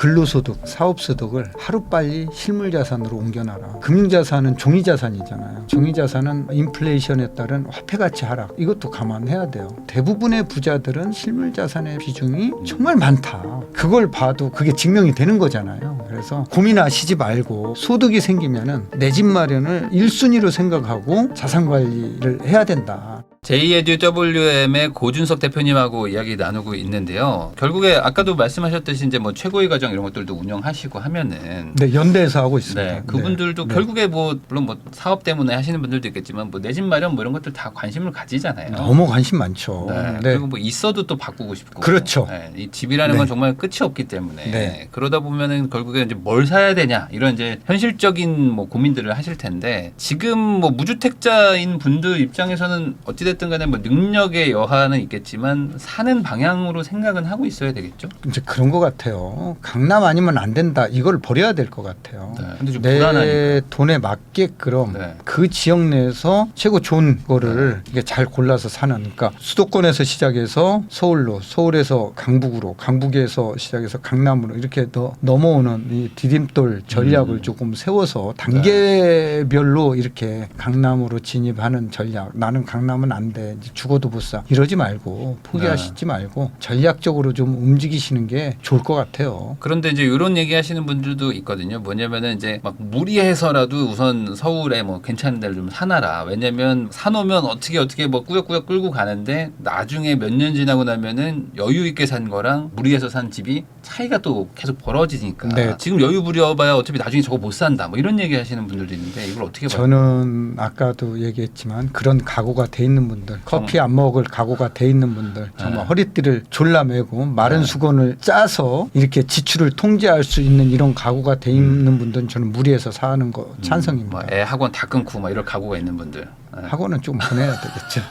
근로소득, 사업소득을 하루빨리 실물자산으로 옮겨놔라. 금융자산은 종이자산이잖아요. 종이자산은 인플레이션에 따른 화폐가치 하락, 이것도 감안해야 돼요. 대부분의 부자들은 실물자산의 비중이 정말 많다. 그걸 봐도 그게 증명이 되는 거잖아요. 그래서 고민하시지 말고 소득이 생기면은 내 집 마련을 1순위로 생각하고 자산관리를 해야 된다. JEDWM의 고준석 대표님하고 이야기 나누고 있는데요. 결국에 아까도 말씀하셨듯이 이제 뭐 최고의 가정 이런 것들도 운영하시고 하면은 네, 연대에서 하고 있습니다. 네, 그분들도 네. 결국에 뭐 물론 뭐 사업 때문에 하시는 분들도 있겠지만 뭐 내 집 마련 뭐 이런 것들 다 관심을 가지잖아요. 너무 관심 많죠. 네. 네. 그리고 뭐 있어도 또 바꾸고 싶고. 그렇죠. 네. 이 집이라는 네. 건 정말 끝이 없기 때문에 네. 그러다 보면은 결국에 이제 뭘 사야 되냐 이런 이제 현실적인 뭐 고민들을 하실 텐데 지금 뭐 무주택자인 분들 입장에서는 어찌됐든 간에 뭐 능력의 여하는 있겠지만 사는 방향으로 생각은 하고 있어야 되겠죠. 이제 그런 것 같아요. 강남 아니면 안 된다. 이걸 버려야 될 것 같아요. 네. 근데 좀 내 불안하니까. 돈에 맞게끔 네. 그 지역 내에서 최고 좋은 거를 이게 잘 골라서 사는. 그러니까 수도권에서 시작해서 서울로, 서울에서 강북으로, 강북에서 시작해서 강남으로 이렇게 넘어오는 이 디딤돌 전략을 조금 세워서 단계별로 이렇게 강남으로 진입하는 전략. 나는 강남은 안 돼. 이제 죽어도 못 사. 이러지 말고 포기하시지 말고 전략적으로 좀 움직이시는 게 좋을 것 같아요. 그런데 이제 이런 얘기하시는 분들도 있거든요. 뭐냐면은 이제 막 무리해서라도 우선 서울에 뭐 괜찮은 데를 좀 사놔라. 왜냐면 사놓으면 어떻게 뭐 꾸역꾸역 끌고 가는데 나중에 몇 년 지나고 나면은 여유 있게 산 거랑 무리해서 산 집이 차이가 또 계속 벌어지니까. 네. 지금 여유 부려봐야 어차피 나중에 저거 못 산다. 뭐 이런 얘기하시는 분들도 있는데 이걸 어떻게 봐요? 저는 아까도 얘기했지만 그런 각오가 돼 있는 분들, 커피 안 먹을 각오가 돼 있는 분들, 정말 허리띠를 졸라매고 마른 수건을 짜서 이렇게 지출을 통제할 수 있는 이런 각오가 돼 있는 분들은 저는 무리해서 사는 거 찬성입니다. 뭐 애 학원 다 끊고 막 이럴 각오가 있는 분들. 네. 학원은 좀 보내야 되겠죠.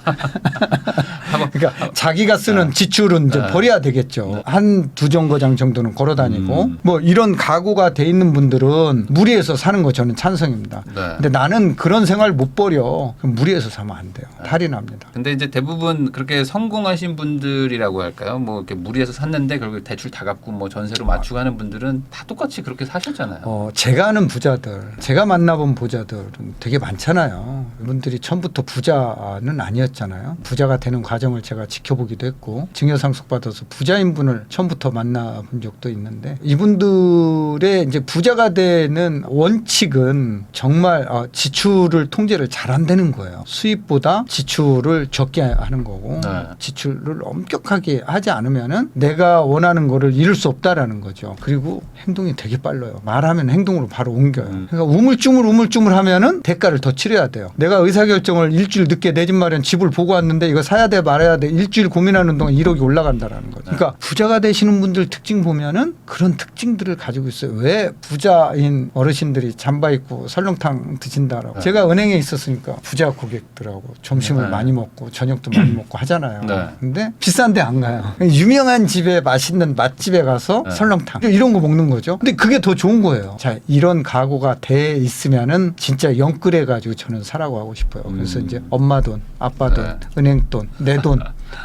그러니까 자기가 쓰는 지출은 이제 버려야 되겠죠. 한 두 정거장 정도는 걸어 다니고 뭐 이런 각오가 돼 있는 분들은 무리해서 사는 거 저는 찬성입니다. 네. 근데 나는 그런 생활 못 버려. 그럼 무리해서 사면 안 돼요. 탈이 납니다. 근데 이제 대부분 그렇게 성공하신 분들이라고 할까요? 뭐 이렇게 무리해서 샀는데 결국 대출 다 갚고 뭐 전세로 맞추고 하는 분들은 다 똑같이 그렇게 사셨잖아요. 제가 아는 부자들, 제가 만나본 부자들은 되게 많잖아요. 이분들이 처음부터 부자는 아니었잖아요. 부자가 되는 과정을 제가 지켜보기도 했고 증여상속 받아서 부자인 분을 처음부터 만나본 적도 있는데 이분들의 이제 부자가 되는 원칙은 정말 지출을 통제를 잘 안 되는 거예요. 수입보다 지출을 적게 하는 거고 네. 지출을 엄격하게 하지 않으면은 내가 원하는 거를 이룰 수 없다라는 거죠. 그리고 행동이 되게 빨라요. 말하면 행동으로 바로 옮겨요. 그러니까 우물쭈물 하면은 대가를 더 치러야 돼요. 내가 의사결정을 일주일 늦게 내 집 마련 집을 보고 왔는데 이거 사야 돼 말아야 돼 일주일 고민하는 동안 1억이 올라간다라는 거죠. 그러니까 부자가 되시는 분들 특징 보면은 그런 특징들을 가지고 있어요. 왜 부자인 어르신들이 잠바 입고 설렁탕 드신다라고. 제가 은행에 있었으니까 부자 고객들하고 점심을 많이 먹고 저녁도 많이 먹고 하잖아요. 네. 근데 비싼 데 안 가요. 유명한 집에 맛있는 맛집에 가서 설렁탕 이런 거 먹는 거죠. 근데 그게 더 좋은 거예요. 자, 이런 각오가 돼 있으면은 진짜 영끌해 가지고 저는 사라고 하고 싶어요. 그래서 이제 엄마 돈, 아빠 돈, 은행 돈, 내 돈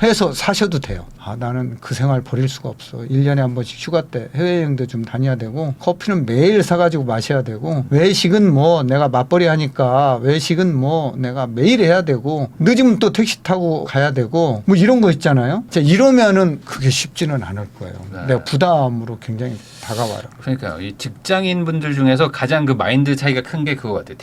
해서 사셔도 돼요. 나는 그 생활 버릴 수가 없어. 1년에 한 번씩 휴가 때 해외여행도 좀 다녀야 되고 커피는 매일 사가지고 마셔야 되고 외식은 뭐 내가 맞벌이 하니까 외식은 뭐 내가 매일 해야 되고 늦으면 또 택시 타고 가야 되고 뭐 이런 거 있잖아요. 자, 이러면은 그게 쉽지는 않을 거예요. 네. 내가 부담으로 굉장히 다가와요. 그러니까요. 이 직장인 분들 중에서 가장 그 마인드 차이가 큰 게 그거 같아요.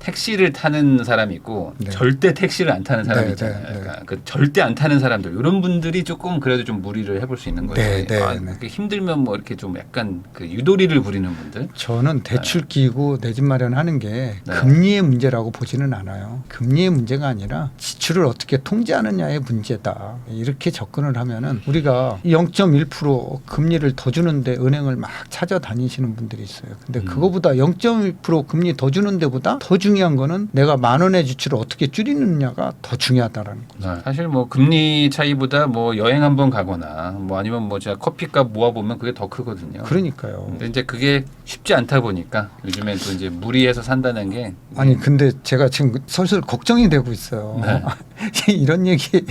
택시를 타는 사람이 있고 네. 절대 택시를 안 타는 사람이 네, 있잖아요. 네, 네. 그러니까 그 절대 안 타는 사람들 이런 분들이 조금 그래도 좀 무리를 해볼 수 있는 거지. 네, 네, 네. 그게 힘들면 뭐 이렇게 좀 약간 그 유도리를 부리는 분들. 저는 대출 끼고 내 집 마련하는 게 네. 금리의 문제라고 보지는 않아요. 금리의 문제가 아니라 지출을 어떻게 통제하느냐의 문제다. 이렇게 접근을 하면은 우리가 0.1% 금리를 더 주는데 은행을 막 찾아다니시는 분들이 있어요. 근데 그거보다 0.1% 금리 더 주는 데보다 더 중요한 거는 내가 10,000원의 지출을 어떻게 줄이느냐가 더 중요하다라는 거죠. 사실 뭐 금리 차이보다 뭐 여행 한번 가거나 뭐 아니면 뭐 제가 커피값 모아보면 그게 더 크거든요. 그러니까요. 근데 이제 그게 쉽지 않다 보니까 요즘엔 또 이제 무리해서 산다는 게 아니 근데 제가 지금 슬슬 걱정이 되고 있어요. 네. 이런 얘기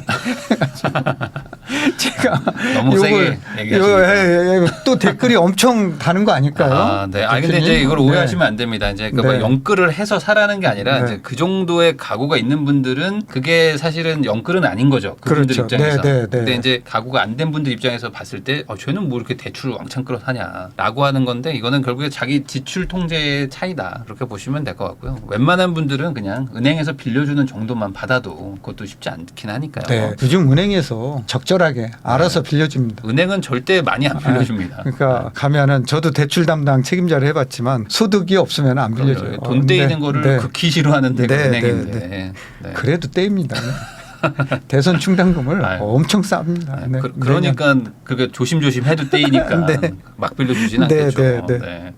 제가 너무 세게 얘기하시니까. 또 댓글이 엄청 다는 거 아닐까요? 아, 네. 아 근데 이제 이걸 오해하시면 안 됩니다. 이제 그러니까 네. 뭐 영끌을 해서 사라는 게 아니라 네. 이제 그 정도의 가구가 있는 분들은 그게 사실은 영끌은 아닌 거죠. 그분들 그렇죠. 입장에서. 네, 네, 네. 근데 이제 가구가 안 된 분들 입장에서 봤을 때 쟤는 뭐 이렇게 대출을 왕창 끌어 사냐라고 하는 건데 이거는 결국에 자기 지출 통제의 차이다. 그렇게 보시면 될 것 같고요. 웬만한 분들은 그냥 은행에서 빌려주는 정도만 받아도 그것도 쉽지 않긴 하니까요. 네. 요즘 은행에서 적절하게 알아서 빌려줍니다. 은행은 절대 많이 안 빌려줍니다. 그러니까 가면은 저도 대출 담당 책임자를 해봤지만 소득이 없으면 안 빌려줘요. 돈 떼이는 거를 네. 극히 싫어하는 데가 네, 은행인데. 네, 네. 그래도 떼입니다. 대선 충당금을 아유. 엄청 쌉니다. 네. 그러니까 그게 조심조심 해도 떼이니까 네. 막 빌려주진 네, 않겠죠. 네, 네. 네.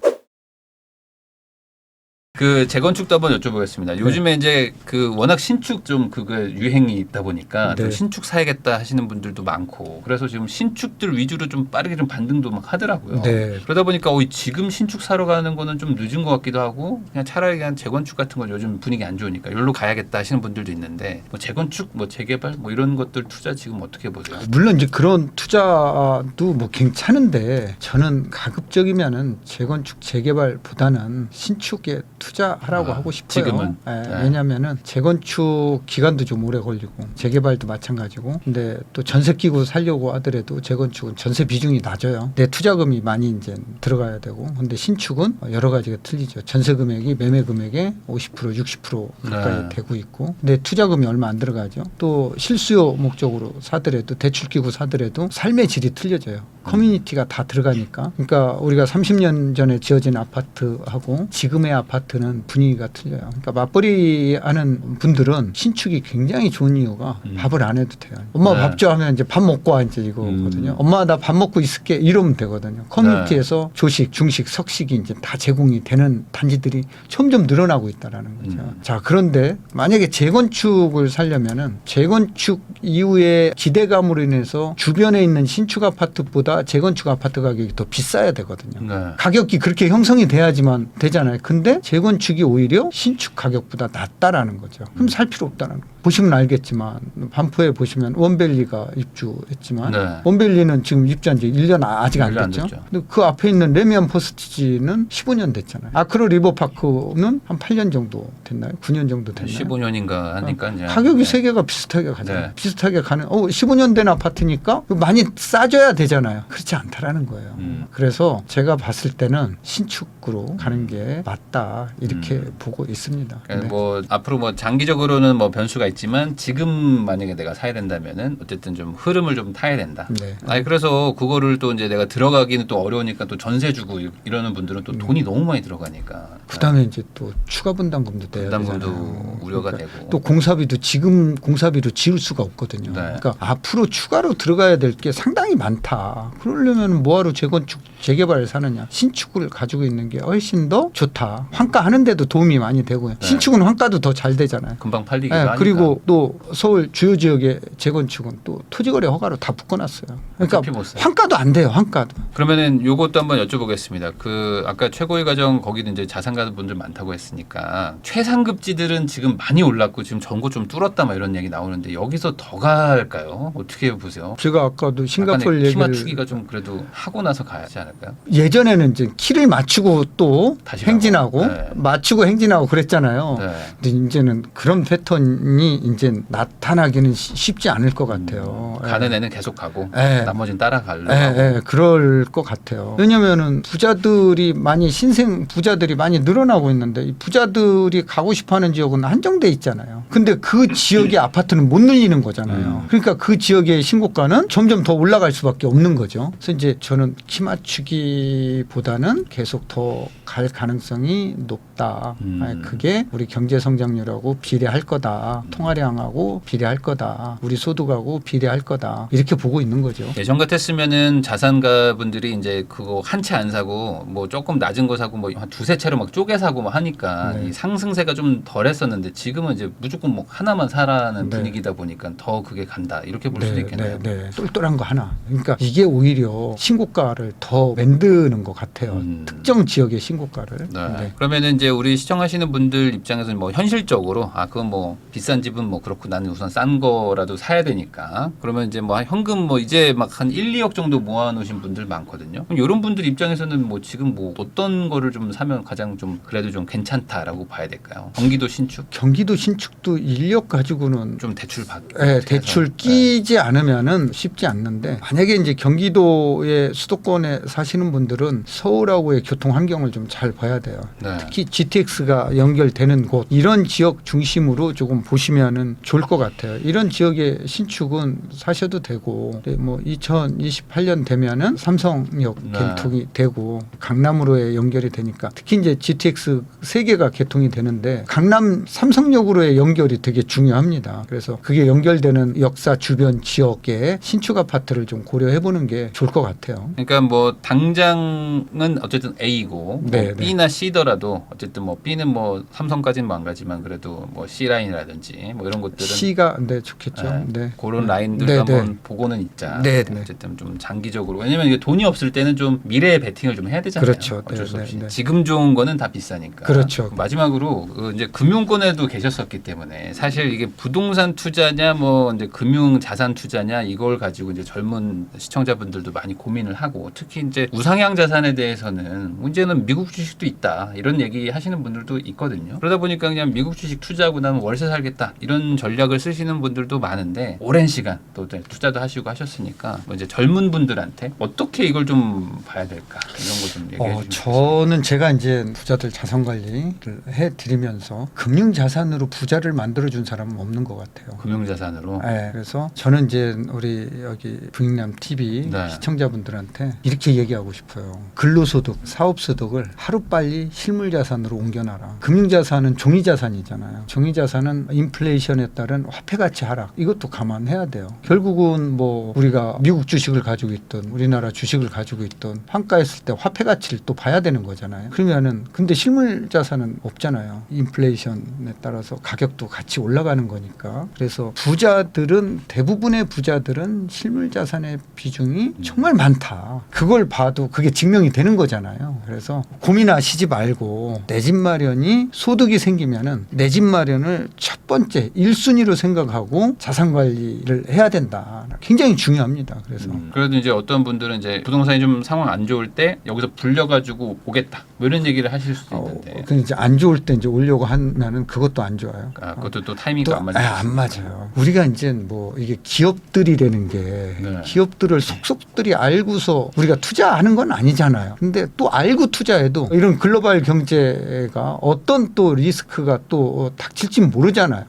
그 재건축도 한번 여쭤보겠습니다. 요즘에 이제 그 워낙 신축 좀 그거 유행이 있다 보니까 네. 좀 신축 사야겠다 하시는 분들도 많고 그래서 지금 신축들 위주로 좀 빠르게 좀 반등도 막 하더라고요. 네. 그러다 보니까 지금 신축 사러 가는 거는 좀 늦은 것 같기도 하고 그냥 차라리 그냥 재건축 같은 건 요즘 분위기 안 좋으니까 여기로 가야겠다 하시는 분들도 있는데 뭐 재건축 뭐 재개발 뭐 이런 것들 투자 지금 어떻게 보세요? 물론 이제 그런 투자도 뭐 괜찮은데 저는 가급적이면은 재건축 재개발보다는 신축에 투자하라고 하고 싶어요. 지금은? 예, 네. 왜냐하면은 재건축 기간도 좀 오래 걸리고 재개발도 마찬가지고. 근데 또 전세 끼고 살려고 하더라도 재건축은 전세 비중이 낮아요. 내 투자금이 많이 이제 들어가야 되고. 근데 신축은 여러 가지가 틀리죠. 전세 금액이 매매 금액의 50% 60% 가까이 네. 되고 있고. 근데 투자금이 얼마 안 들어가죠. 또 실수요 목적으로 사더라도 대출 끼고 사더라도 삶의 질이 틀려져요. 커뮤니티가 다 들어가니까. 그러니까 우리가 30년 전에 지어진 아파트하고 지금의 아파트는 분위기가 틀려요. 그러니까 맞벌이 하는 분들은 신축이 굉장히 좋은 이유가 밥을 안 해도 돼요. 엄마 네. 밥 줘 하면 이제 밥 먹고 와 이제 이거거든요. 엄마 나 밥 먹고 있을게 이러면 되거든요. 커뮤니티에서 조식, 중식, 석식이 이제 다 제공이 되는 단지들이 점점 늘어나고 있다라는 거죠. 자, 그런데 만약에 재건축을 살려면은 재건축 이후에 기대감으로 인해서 주변에 있는 신축 아파트보다 재건축 아파트 가격이 더 비싸야 되거든요. 네. 가격이 그렇게 형성이 돼야지만 되잖아요. 근데 재건축이 오히려 신축 가격보다 낮다라는 거죠. 그럼 살 필요 없다는 거예요. 보시면 알겠지만 반포에 보시면 원밸리가 입주했지만 네. 원밸리는 지금 입주한 지 1년 아직 안 1년 안 됐죠. 됐죠. 근데 그 앞에 있는 레미안 포스티지는 15년 됐잖아요. 아크로 리버파크는 한 8년 정도 됐나요? 9년 정도 됐나요? 15년인가 하니까 이제 가격이 네. 세 개가 비슷하게 가잖아요. 네. 비슷하게 가는 15년 된 아파트니까 많이 싸줘야 되잖아요. 그렇지 않다라는 거예요. 그래서 제가 봤을 때는 신축으로 가는 게 맞다 이렇게 보고 있습니다. 그러니까 네. 뭐 앞으로 뭐 장기적으로는 뭐 변수가 있지만 지금 만약에 내가 사야 된다면은 어쨌든 좀 흐름을 좀 타야 된다. 네. 아니 그래서 그거를 또 이제 내가 들어가기는 또 어려우니까 또 전세 주고 이러는 분들은 또 돈이 너무 많이 들어가니까 그다음에 이제 또 추가 분담금도 내야 부담금도 되잖아요. 우려가 그러니까 되고 또 공사비도 지금 공사비로 지을 수가 없거든요. 네. 그러니까 앞으로 추가로 들어가야 될 게 상당히 많다. 그러려면 뭐하러 재건축 재개발을 사느냐. 신축을 가지고 있는 게 훨씬 더 좋다. 환가 하는데도 도움이 많이 되고요. 네. 신축은 환가도 더 잘 되잖아요. 금방 팔리기도 네, 하니까. 그리고 또 서울 주요 지역의 재건축은 또 토지거래 허가로 다 묶어놨어요. 그러니까 어차피 못 사요. 환가도 안 돼요. 환가도. 그러면은 요것도 한번 여쭤보겠습니다. 그 아까 최고의 가정 거기도 이제 자산가 분들 많다고 했으니까 최상급지들은 지금 많이 올랐고 지금 전고 좀 뚫었다 막 이런 얘기 나오는데 여기서 더 갈까요? 어떻게 보세요? 제가 아까도 싱가포르 키 얘기를 맞추기가 좀 그래도 하고 나서 가야지 않을까요? 예전에는 이제 키를 맞추고 또 다시 행진하고 가고. 네. 맞추고 행진하고 그랬잖아요. 네. 근데 이제는 그런 패턴이 이제 나타나기는 쉽지 않을 것 같아요. 가는 애는 계속 가고 예. 나머지는 따라가려고. 그럴 것 같아요. 왜냐면은 부자들이 신생 부자들이 많이 늘어나고 있는데 이 부자들이 가고 싶어하는 지역은 한정돼 있잖아요. 근데 그 지역의 아파트는 못 늘리는 거잖아요. 그러니까 그 지역의 신고가는 점점 더 올라갈 수밖에 없는 거죠. 그래서 이제 저는 키 맞추기보다는 계속 더 갈 가능성이 높다. 그게 우리 경제 성장률하고 비례할 거다. 통화량하고 비례할 거다. 우리 소득하고 비례할 거다. 이렇게 보고 있는 거죠. 예전 같았으면은 자산가 분들이 이제 그거 한 채 안 사고 뭐 조금 낮은 거 사고 뭐 한 두세 채로 막 쪼개 사고 뭐 하니까 네. 이 상승세가 좀 덜했었는데 지금은 이제 무조건 뭐 하나만 사라는 네. 분위기다 보니까 더 그게 간다 이렇게 볼 수도 있겠네요. 네. 똘똘한 거 하나. 그러니까 이게 오히려 신고가를 더 만드는 것 같아요. 특정 지역의 신고가를. 네. 네. 그러면은 이제 우리 시청하시는 분들 입장에서는 뭐 현실적으로 그건 뭐 비싼 집은 뭐 그렇고 나는 우선 싼 거라도 사야 되니까 그러면 이제 뭐 현금 뭐 이제 막 한 1, 2억 정도 모아 놓으신 분들 많거든요. 그럼 이런 분들 입장에서는 뭐 지금 뭐 어떤 거를 좀 사면 가장 좀 그래도 좀 괜찮다라고 봐야 될까요? 경기도 신축 경기도 신축도 인력 가지고는 좀 대출 받 대출 끼지 않으면은 쉽지 않는데 만약에 이제 경기도의 수도권에 사시는 분들은 서울하고의 교통 환경을 좀 잘 봐야 돼요. 네. 특히 GTX가 연결되는 곳 이런 지역 중심으로 조금 보시면은 좋을 것 같아요. 이런 지역의 신축은 사셔도 되고 뭐 2028년 되면은 삼성역 네. 개통이 되고 강남으로의 연결이 되니까 특히 이제 GTX 3개가 개통이 되는데 강남 삼성역으로의 연결이 되게 중요합니다. 그래서 그게 연결되는 역사 주변 지역의 신축 아파트를 좀 고려해 보는 게 좋을 것 같아요. 그러니까 뭐 당장은 어쨌든 A고 뭐 네, B나 C더라도 어쨌든 뭐 B는 뭐 삼성까지는 뭐 안 가지만 그래도 뭐 C 라인이라든지 뭐 이런 것들은 C가 좋겠죠. 네. 네. 그런 라인들도 한번 보고는 있자. 네, 네. 어쨌든 좀 장기적으로 왜냐면 이게 돈이 없을 때는 좀 미래에 베팅을 좀 해야 되잖아요. 그렇죠. 어쩔 수 네, 없이 네, 네. 지금 좋은 거는 다 비싸니까. 그렇죠. 마지막으로 그 이제 금융권에도 계셨었기 때문에 사실 이게 부동산 투자냐 뭐 이제 금융 자산 투자냐 이걸 가지고 이제 젊은 시청자분들도 많이 고민을 하고 특히 이제 우상향 자산에 대해서는 문제는 미국 주식도 있다 이런 얘기 하시는 분들도 있거든요. 그러다 보니까 그냥 미국 주식 투자하고 나면 월세 살겠다 이런 전략을 쓰시는 분들도 많은데 오랜 시간 또 투자도 하시고 하셨으니까 뭐 이제 젊은 분들한테 어떻게 이걸 좀 봐야 될까 이런 거 좀 얘기해 주시면 좋겠습니다. 저는 제가 이제 부자들 자산 관리를 해 드리면서 금융 자산으로 부자를 만들어 준 사람은 없는 것 같아요. 금융 자산으로 네, 그래서 저는 이제 우리 여기 부익남 TV 네. 시청자분들한테 이렇게 얘기하고 싶어요. 근로소득, 사업소득을 하루빨리 실물자산으로 옮겨놔라. 금융자산은 종이자산이잖아요. 종이자산은 인플레이션에 따른 화폐가치 하락 이것도 감안해야 돼요. 결국은 뭐 우리가 미국 주식을 가지고 있던 우리나라 주식을 가지고 있던 환가했을 때 화폐가치를 또 봐야 되는 거잖아요. 그러면은 근데 실물자산은 없잖아요. 인플레이션에 따라서 가격도 같이 올라가는 거니까. 그래서 부자들은 대부분의 부자들은 실물자산의 비중이 정말 많다. 그걸 봐도 그게 증명이 되는 거잖아요. 그래서 고민하시지 말고 내 집 마련이 소득이 생기면은 내 집 마련을 첫 번째 1순위로 생각하고 자산 관리를 해야 된다. 굉장히 중요합니다. 그래서 그래도 이제 어떤 분들은 이제 부동산이 좀 상황 안 좋을 때 여기서 불려가지고 오겠다 뭐 이런 얘기를 하실 수도 있는데 그 이제 안 좋을 때 이제 오려고 하면은 그것도 안 좋아요. 그것도 또 타이밍도 안 맞는 안 맞아요. 우리가 이제 뭐 이게 기업들이라는 게 네. 기업들을 속속들이 알고서 우리가 투자하는 건 아니잖아요. 근데 또 알고 투자해도 이런 글로벌 경제가 어떤 또 리스크가 또 닥칠지 모르잖아요.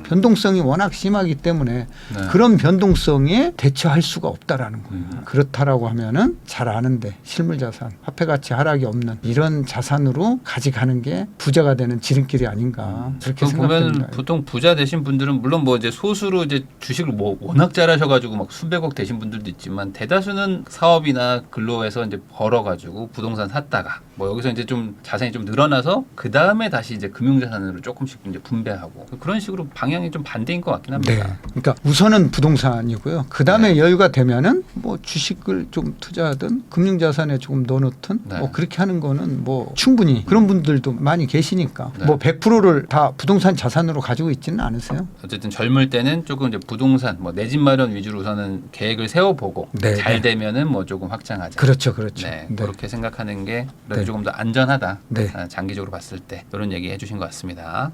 변동성이 워낙 심하기 때문에 네. 그런 변동성에 대처할 수가 없다라는 거예요. 그렇다라고 하면은 잘 아는데 실물자산, 화폐가치 하락이 없는 이런 자산으로 가져가는 게 부자가 되는 지름길이 아닌가 그렇게 보면 생각됩니다. 보통 부자 되신 분들은 물론 뭐 이제 소수로 이제 주식을 뭐 워낙 잘하셔가지고 막 수백억 되신 분들도 있지만 대다수는 사업이나 근로에서 이제 벌어가지고 부동산 샀다가 뭐 여기서 이제 좀 자산이 좀 늘어나서 그 다음에 다시 이제 금융자산으로 조금씩 이제 분배하고 그런 식으로 방향이 좀 반대인 것 같긴 합니다. 네. 그러니까 우선은 부동산이고요. 그 다음에 네. 여유가 되면은 뭐 주식을 좀 투자하든 금융자산에 조금 넣어놓든 네. 뭐 그렇게 하는 거는 뭐 충분히 그런 분들도 많이 계시니까 네. 뭐 100%를 다 부동산 자산으로 가지고 있지는 않으세요. 어쨌든 젊을 때는 조금 이제 부동산 뭐 내 집 마련 위주로 우선은 계획을 세워보고 네, 잘 네. 되면은 뭐 조금 확장하자. 그렇죠, 그렇죠. 네, 네. 그렇게 생각하는 게 그래도 네. 조금 더 안전하다. 네. 장기적으로 봤을 때 이런 얘기 해주신 것 같습니다.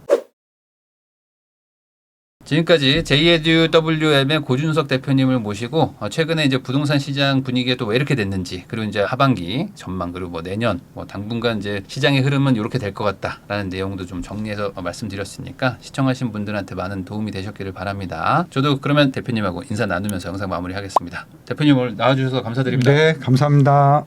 지금까지 JEDUWM의 고준석 대표님을 모시고 최근에 이제 부동산 시장 분위기가 또 왜 이렇게 됐는지 그리고 이제 하반기 전망 그리고 뭐 내년 뭐 당분간 이제 시장의 흐름은 이렇게 될 것 같다라는 내용도 좀 정리해서 말씀드렸으니까 시청하신 분들한테 많은 도움이 되셨기를 바랍니다. 저도 그러면 대표님하고 인사 나누면서 영상 마무리하겠습니다. 대표님 오늘 나와주셔서 감사드립니다. 네, 감사합니다.